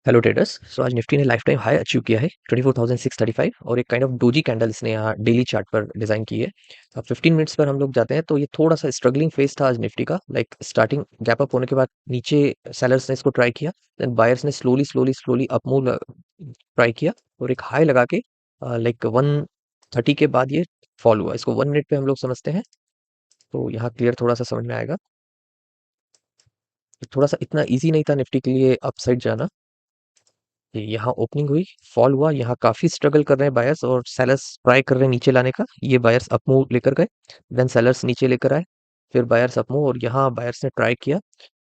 Hello traders. सो आज Nifty ने life time high achieve किया है 24,635 और एक काइंड ऑफ डोजी कैंडल इसने यहाँ डेली चार्ट पर डिजाइन की है। अब 15 मिनट्स पर हम लोग जाते हैं तो ये थोड़ा सा स्ट्रगलिंग फेज था आज निफ्टी का। लाइक स्टार्टिंग गैप अप होने के बाद नीचे सेलर्स ने इसको ट्राई किया, देन बायर्स ने slowly slowly slowly up move try किया और एक हाई लगा के लाइक 130 के बाद ये फॉल हुआ। इसको 1 मिनट पे हम लोग समझते हैं तो यहाँ क्लियर थोड़ा सा समझ में आएगा। थोड़ा सा इतना ईजी नहीं था निफ्टी के लिए अपसाइड जाना। यहाँ ओपनिंग हुई, फॉल हुआ, यहाँ काफी स्ट्रगल कर रहे हैं बायर्स और सेलर्स ट्राई कर रहे हैं नीचे लाने का। ये बायर्स अप मूव लेकर गए, देन सेलर्स नीचे लेकर आए, फिर बायर्स अप मूव और यहाँ बायर्स ने ट्राई किया,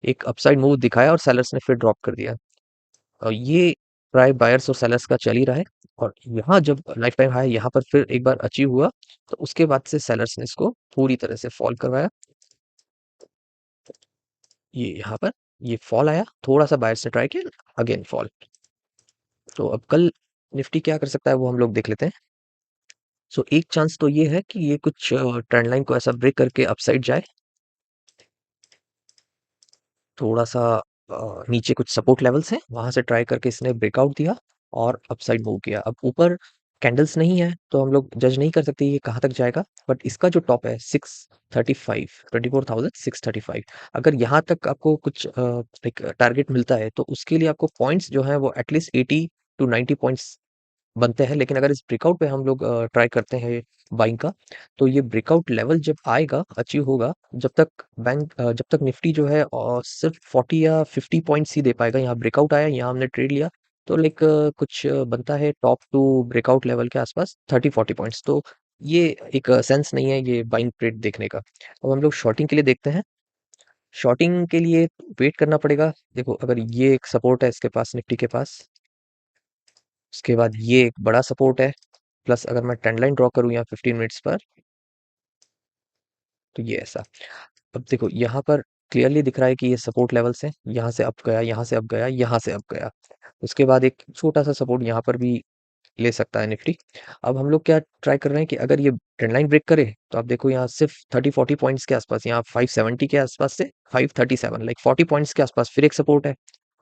एक अपसाइड मूव दिखाया और सेलर्स ने फिर ड्रॉप कर दिया। और ये ट्राई बायर्स और सेलर्स का चल ही रहा है। और यहाँ जब लाइफ टाइम हाई यहाँ पर फिर एक बार अचीव हुआ तो उसके बाद से सेलर्स ने इसको पूरी तरह से फॉल करवाया। ये यहाँ पर ये फॉल आया, थोड़ा सा बायर्स ने ट्राई किया, अगेन फॉल। तो अब कल निफ्टी क्या कर सकता है वो हम लोग देख लेते हैं। सो एक चांस तो ये है कि ये कुछ ट्रेंड लाइन को ऐसा ब्रेक करके अपसाइड जाए, थोड़ा सा नीचे कुछ सपोर्ट लेवल्स हैं वहां से ट्राई करके इसने ब्रेकआउट दिया और अपसाइड मूव किया। अब ऊपर कैंडल्स नहीं है तो हम लोग जज नहीं कर सकते ये कहाँ तक जाएगा, बट इसका जो टॉप है 635, 24,635, अगर यहाँ तक आपको कुछ लाइक टारगेट मिलता है तो उसके लिए आपको पॉइंट्स जो है वो एटलीस्ट 80 to 90 पॉइंट्स बनते हैं। लेकिन अगर इस ब्रेकआउट पे हम लोग ट्राई करते हैं बाइंग का, तो ये ब्रेकआउट लेवल जब आएगा, अचीव होगा, जब तक निफ्टी जो है सिर्फ 40 या 50 पॉइंट्स ही दे पाएगा। यहाँ ब्रेकआउट आया, यहाँ हमने ट्रेड लिया तो लाइक कुछ बनता है टॉप टू ब्रेकआउट लेवल के आसपास 30-40 पॉइंट्स। तो ये एक सेंस नहीं है ये बाइंग ट्रेड देखने का। अब हम लोग शॉर्टिंग के लिए देखते हैं। शॉर्टिंग के लिए वेट करना पड़ेगा। देखो अगर ये एक सपोर्ट है इसके पास, निफ्टी के पास, उसके बाद ये एक बड़ा सपोर्ट है, प्लस अगर मैं ट्रेंड लाइन ड्रॉ करूँ यहाँ 15 मिनट्स पर तो ये ऐसा। अब देखो यहाँ पर क्लियरली दिख रहा है कि ये सपोर्ट लेवल्स हैं, यहाँ से अप गया, यहाँ से अप गया, यहाँ से अप गया। उसके बाद एक छोटा सा सपोर्ट यहाँ पर भी ले सकता है निफ्टी। अब हम लोग क्या ट्राई कर रहे हैं कि अगर ये ट्रेंड लाइन ब्रेक करे तो आप देखो यहाँ सिर्फ 30-40 पॉइंट्स के आसपास, यहाँ 570 के आसपास से 537, लाइक 40 पॉइंट्स के आसपास फिर एक सपोर्ट है।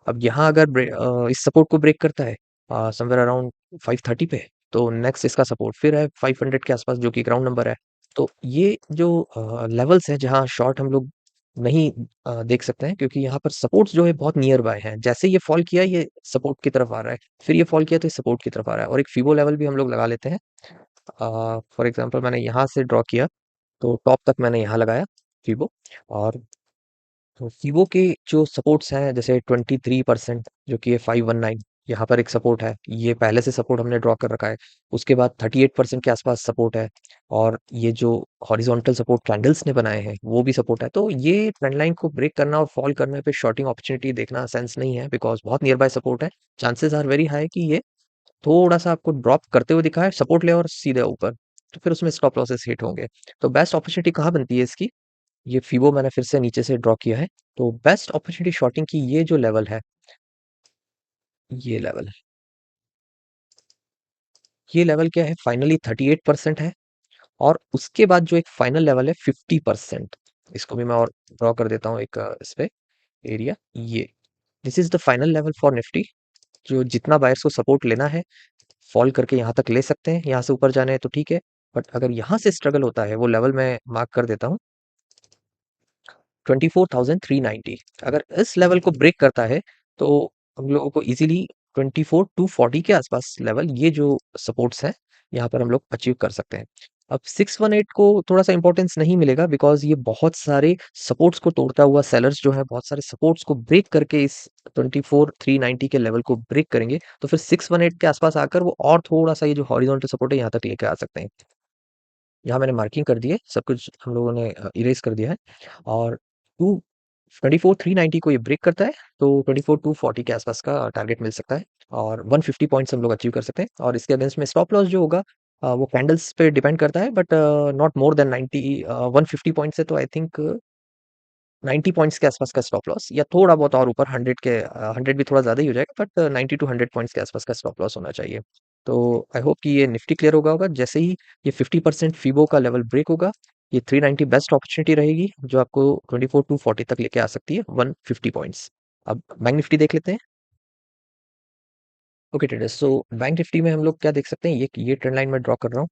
अब यहाँ अगर इस सपोर्ट को ब्रेक करता है समवेयर अराउंड 530 पे, तो नेक्स्ट इसका सपोर्ट फिर है 500 के आसपास जो कि ग्राउंड नंबर है। तो ये जो लेवल्स हैं जहाँ शॉर्ट हम लोग नहीं देख सकते हैं, क्योंकि यहाँ पर सपोर्ट्स जो है बहुत नियर बाय हैं। जैसे ये फॉल किया ये सपोर्ट की तरफ आ रहा है, फिर ये फॉल किया तो ये सपोर्ट की तरफ आ रहा है। और एक फीबो लेवल भी हम लोग लगा लेते हैं। फॉर एग्जांपल मैंने यहाँ से ड्रॉ किया तो टॉप तक मैंने यहाँ लगाया फीबो। और तो वीवो के जो सपोर्ट्स हैं जैसे 23% जो कि है 519, यहाँ पर एक सपोर्ट है, ये पहले से सपोर्ट हमने ड्रॉ कर रखा है। उसके बाद 38% के आसपास सपोर्ट है और ये जो हॉरिजॉन्टल सपोर्ट कैंडल्स ने बनाए हैं वो भी सपोर्ट है। तो ये ट्रेंड लाइन को ब्रेक करना और फॉल करने पे शॉर्टिंग अपॉर्चुनिटी देखना सेंस नहीं है, बिकॉज बहुत नियर बाय सपोर्ट है। चांसेस आर वेरी हाई कि ये थोड़ा सा आपको ड्रॉप करते हुए दिखा है, सपोर्ट ले और सीधे ऊपर, तो फिर उसमें स्टॉप लॉसेस हिट होंगे। तो बेस्ट अपॉर्चुनिटी कहाँ बनती है इसकी, ये फीबो मैंने फिर से नीचे से ड्रॉ किया है। तो बेस्ट अपॉर्चुनिटी शॉर्टिंग की ये जो लेवल है, ये लेवल, ये लेवल क्या है, फाइनली 38% है। और उसके बाद जो एक फाइनल लेवल है 50%, इसको भी मैं और ड्रॉ कर देता हूँ एक इस पे एरिया। ये this is the final level for Nifty. जो जितना बायर्स को सपोर्ट लेना है फॉल करके यहाँ तक ले सकते हैं, यहाँ से ऊपर जाना है तो ठीक है। बट अगर यहाँ से स्ट्रगल होता है, वो लेवल मैं मार्क कर देता हूँ 24,390। अगर इस लेवल को ब्रेक करता है तो हम लोगों को इजीली 24,240 के आसपास लेवल, ये जो सपोर्ट्स हैं यहाँ पर हम लोग अचीव कर सकते हैं। अब 618 को थोड़ा सा इंपॉर्टेंस नहीं मिलेगा, बिकॉज ये बहुत सारे सपोर्ट्स को तोड़ता हुआ, सेलर्स जो है बहुत सारे सपोर्ट्स को ब्रेक करके इस 24,390 के लेवल को ब्रेक करेंगे तो फिर 618 के आसपास आकर वो और थोड़ा सा ये जो हॉरिजॉन्टल सपोर्ट है यहाँ तक लेके आ सकते हैं। यहाँ मैंने मार्किंग कर दी है, सब कुछ हम लोगों ने इरेज कर दिया है। और टू 24,390 को ये ब्रेक करता है तो 24,240 के आसपास का टारगेट मिल सकता है और 150 पॉइंट्स हम लोग अचीव कर सकते हैं। और इसके अगेंस्ट में स्टॉप लॉस जो होगा वो कैंडल्स पे डिपेंड करता है, but not more than 90, 150 points है तो आई थिंक 90 पॉइंट्स के आसपास का स्टॉप लॉस, या थोड़ा बहुत और ऊपर 100 के, 100 भी थोड़ा ज़्यादा ही हो जाएगा, बट 90 टू 100 पॉइंट्स के आसपास का स्टॉप लॉस होना चाहिए। तो आई होप कि ये निफ्टी क्लियर होगा जैसे ही ये 50% फीबो का लेवल ब्रेक होगा। ये 390 बेस्ट अपॉर्चुनिटी रहेगी जो आपको 24 टू 40 तक लेके आ सकती है, 150 पॉइंट्स। अब बैंक निफ्टी देख लेते हैं। Okay traders, so bank Nifty में हम लोग क्या देख सकते हैं, ये ट्रेंड लाइन में ड्रॉ कर रहा हूँ।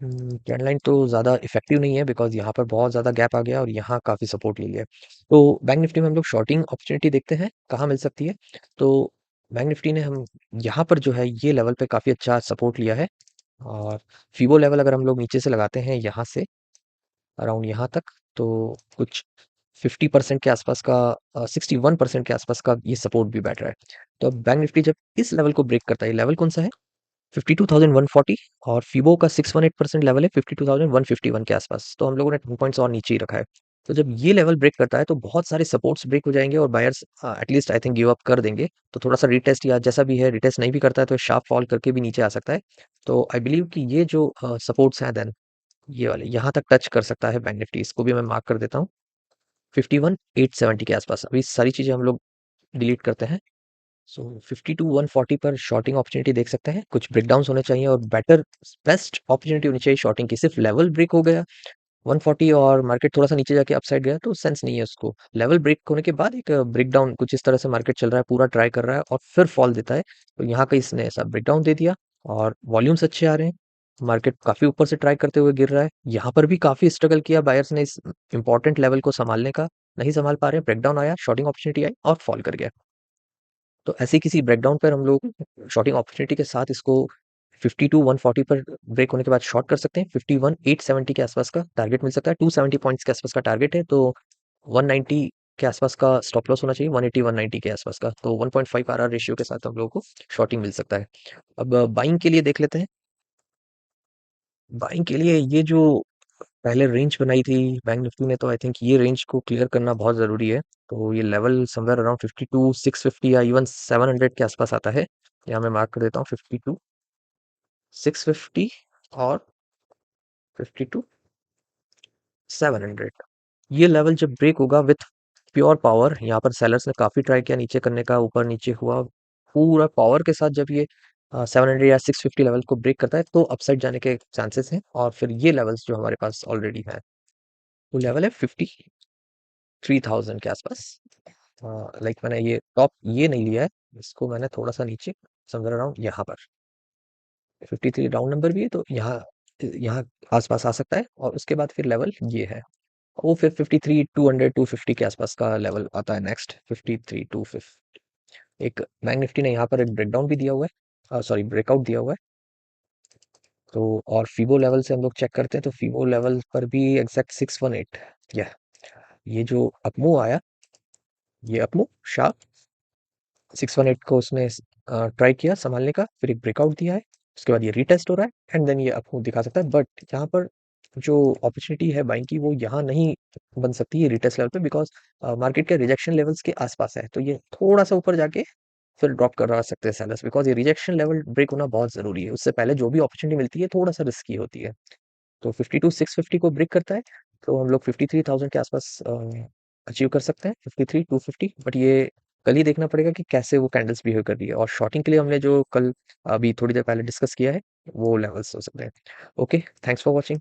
ट्रेंड लाइन तो ज़्यादा इफेक्टिव नहीं है बिकॉज यहाँ पर बहुत ज़्यादा गैप आ गया और यहाँ काफ़ी सपोर्ट ले लिया। तो बैंक निफ्टी में हम लोग शॉर्टिंग अपॉर्चुनिटी देखते हैं कहाँ मिल सकती है। तो बैंक निफ्टी ने हम यहाँ पर जो है ये लेवल पे काफ़ी अच्छा सपोर्ट लिया है। और फीबो लेवल अगर हम लोग नीचे से लगाते हैं यहाँ से अराउंड यहाँ तक, तो कुछ 50% के आसपास का, 61% के आसपास का ये सपोर्ट भी बैठ रहा है। तो अब बैंक निफ्टी जब इस लेवल को ब्रेक करता है, लेवल कौन सा है 52,140, और फिबो का 618% लेवल है 52,151 के आसपास। तो हम लोगों ने 2 पॉइंट्स और नीचे ही रखा है। तो जब ये लेवल ब्रेक करता है तो बहुत सारे सपोर्ट्स ब्रेक हो जाएंगे और buyers at least I think give up कर देंगे। तो थोड़ा सा रिटेस्ट या जैसा भी है, रिटेस्ट नहीं भी करता है तो शार्प फॉल करके भी नीचे आ सकता है। तो आई बिलीव कि ये जो सपोर्ट्स हैं देन ये वाले यहाँ तक टच कर सकता है बैंक निफ्टी। इसको भी मैं मार्क कर देता हूँ 51,870 के आसपास। अभी सारी चीजें हम लोग डिलीट करते हैं। सो 52,140 पर शॉर्टिंग अपॉर्चुनिटी देख सकते हैं। कुछ ब्रेकडाउन्स होने चाहिए और बेस्ट अपॉर्चुनिटी होनी चाहिए शॉर्टिंग की। सिर्फ लेवल ब्रेक हो गया 140 और मार्केट थोड़ा सा नीचे जाके अपसाइड गया तो सेंस नहीं है उसको। लेवल ब्रेक होने के बाद एक ब्रेकडाउन कुछ इस तरह से मार्केट चल रहा है, पूरा ट्राई कर रहा है और फिर फॉल देता है। तो यहाँ का इसने ऐसा ब्रेकडाउन दे दिया और वॉल्यूम्स अच्छे आ रहे हैं। मार्केट काफी ऊपर से ट्राई करते हुए गिर रहा है। यहाँ पर भी काफी स्ट्रगल किया बायर्स ने इस इंपॉर्टेंट लेवल को संभालने का, नहीं संभाल पा रहे हैं। ब्रेकडाउन आया, शॉर्टिंग अपॉर्चुनिटी आई और फॉल कर गया। तो ऐसे किसी ब्रेकडाउन पर हम लोग शॉर्टिंग अपॉर्चुनिटी के साथ इसको 52,140 पर ब्रेक होने के बाद शॉर्ट कर सकते हैं। 51,870 के आसपास का टारगेट मिल सकता है। 270 पॉइंट्स के आसपास का टारगेट है, तो 190 के आसपास का स्टॉप लॉस होना चाहिए, 180 190 के आसपास का। तो 1.5 आरआर रेशियो के साथ हम लोगों को शॉर्टिंग मिल सकता है। अब बाइंग के लिए देख लेते हैं। बाइंग के लिए ये जो पहले रेंज बनाई थी बैंक निफ्टी ने, तो आई थिंक ये रेंज को क्लियर करना बहुत ज़रूरी है। तो ये लेवल समवेयर अराउंड 52,650 या इवन 700 के आसपास आता है। यहाँ मैं मार्क कर देता हूँ 52,650 और 52,700। ये लेवल जब ब्रेक होगा विथ प्योर पावर, यहाँ पर सेलर्स ने काफ़ी ट्राई किया नीचे करने का, ऊपर नीचे हुआ पूरा पावर के साथ। जब ये 700 या 650 लेवल को ब्रेक करता है तो अपसाइड जाने के चांसेस हैं। और फिर ये लेवल्स जो हमारे पास ऑलरेडी है, वो लेवल है 53,000 के आसपास। लाइक मैंने ये टॉप ये नहीं लिया है, इसको मैंने थोड़ा सा नीचे समवेयर अराउंड यहाँ पर 53 राउंड नंबर भी है, तो यहाँ यहाँ आसपास आ सकता है। और उसके बाद फिर लेवल ये है, वो फिर 53 200 250 के आसपास का लेवल आता है नेक्स्ट 53 250। एक बैंक निफ्टी ने यहाँ पर एक ब्रेकडाउन भी दिया हुआ है, सॉरी ब्रेकआउट दिया हुआ है। तो और फीबो लेवल से हम लोग चेक करते हैं तो फीबो लेवल पर भी एग्जैक्ट 618 या ये जो अपमूव आया, ये अपमूव शार्प 618 को उसने ट्राई किया संभालने का, फिर एक ब्रेकआउट दिया है। उसके बाद ये रीटेस्ट हो रहा है एंड देन ये अपमूव दिखा सकता है। बट यहाँ पर जो अपॉर्चुनिटी है बाइंग की वो यहाँ नहीं बन सकती है रिटेस्ट लेवल पे, बिकॉज मार्केट के रिजेक्शन लेवल्स के आसपास है। तो ये थोड़ा सा ऊपर जाके फिर ड्रॉप कर सकते हैं सेलर्स, बिकॉज ये रिजेक्शन लेवल ब्रेक होना बहुत जरूरी है। उससे पहले जो भी अपॉर्चुनिटी मिलती है थोड़ा सा रिस्की होती है। तो 52,650 को ब्रेक करता है तो हम लोग 53,000 के आसपास अचीव कर सकते हैं, 53,250। बट ये कल ही देखना पड़ेगा कि कैसे वो कैंडल्स बिहेव कर रही है। और शॉर्टिंग के लिए हमने जो कल अभी थोड़ी देर पहले डिस्कस किया है वो लेवल्स हो सकते हैं। Okay, thanks for watching.